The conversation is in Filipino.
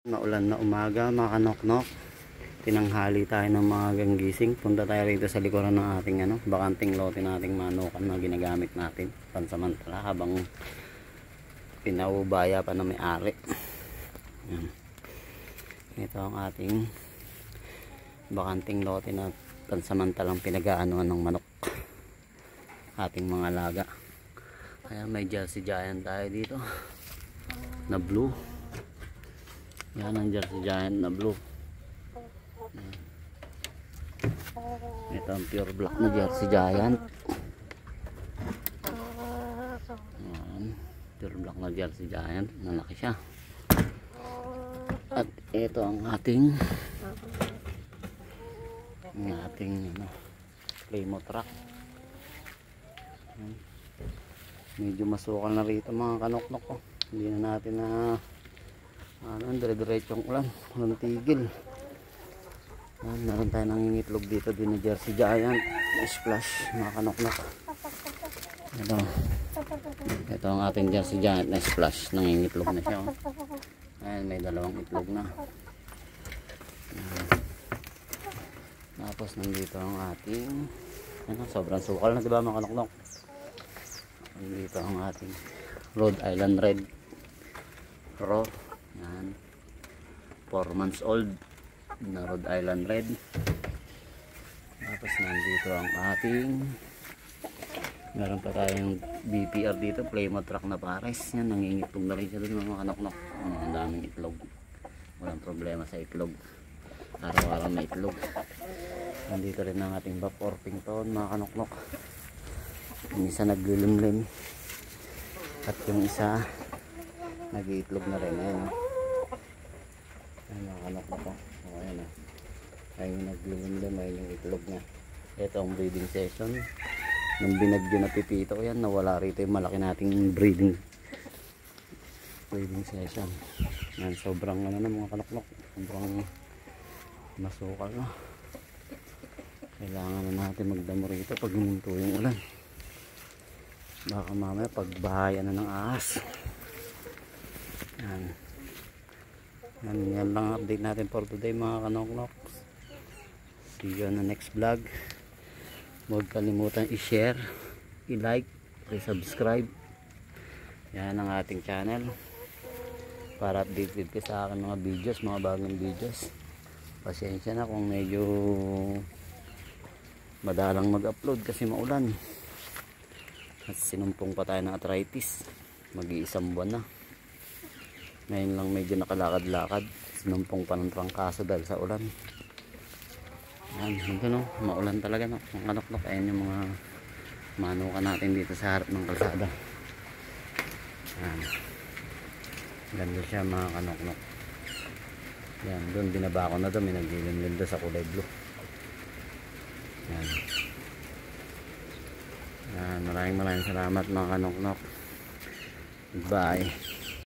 Maulan na umaga mga kanoknok. Tinanghali tayo ng mga ganggising. Punta tayo rito sa likuran ng ating bakanting lote nating manukan na ginagamit natin pansamantala habang pinaubaya pa na may-ari. Ito ang ating bakanting lote na pansamantalang pinag-aanoan ng manok, ating mga alaga. Kaya may Jersey Giant tayo dito na blue. Yan ang Jersey Giant na blue. Ito ang pure black na Jersey Giant. Yan, pure black na Jersey Giant. Nalaki siya. At ito ang ating Plymouth Rock. Medyo masukal na rito mga kanoknok ko. Hindi na natin na dire-diretsong ulan, walang tigil. Meron tayo nangingitlog dito din na Jersey Giant na splash mga kanoknok. Ito ang ating Jersey Giant na splash, nangingitlog na siya. Ayan, may dalawang itlog na. Tapos nandito ang ating sobrang sukal na, diba mga kanoknok? Nandito ang ating Rhode Island Red Raw. Yan, 4 months old na Rhode Island Red. Tapos nandito ang ating, meron pa tayong BPR dito, Plymouth Rock na pares. Yan, nangingitlog na rin siya doon mga kanoknok. Ang daming itlog, walang problema sa itlog, araw-araw na itlog. Nandito rin ang ating Buff Orpington mga kanoknok. Yung isa naglilimlim at yung isa nag-iitlog na rin. Ayan, mga kanoknok ko. Ayan, ayun yung naglilimlim, ayun yung itlog niya. Ito ang breeding session nung binagyo na pipito ko. Yan, nawala rito yung malaki nating breeding session. Yan, sobrang na mga kanoknok, sobrang masukal na. Kailangan na natin magdamo rito pag huminto yung ulan, baka mamaya pagbahayan na ng ahas. Yan lang update natin for today mga kanoknok. See you on the next vlog. Huwag kalimutan i-share, i-like, i-subscribe. Yan ang ating channel para updated ka sa akin mga videos, mga bagong videos. Pasensya na kung medyo madalang mag-upload kasi maulan at sinumpong pa tayo ng arthritis. Mag-iisang buwan na. Ngayon lang medyo nakalakad-lakad, sinumpong pa ng trangkaso dahil sa ulan. Ayan, maulan talaga no, mga kanoknok. Ayan yung mga manukan natin dito sa harap ng kalsada. Ayan, ganda siya mga kanoknok. Ayan, doon binaba ko na doon, may naglilimlim doon sa kulay blue. Ayan. Ayan, maraming salamat mga kanoknok. Goodbye.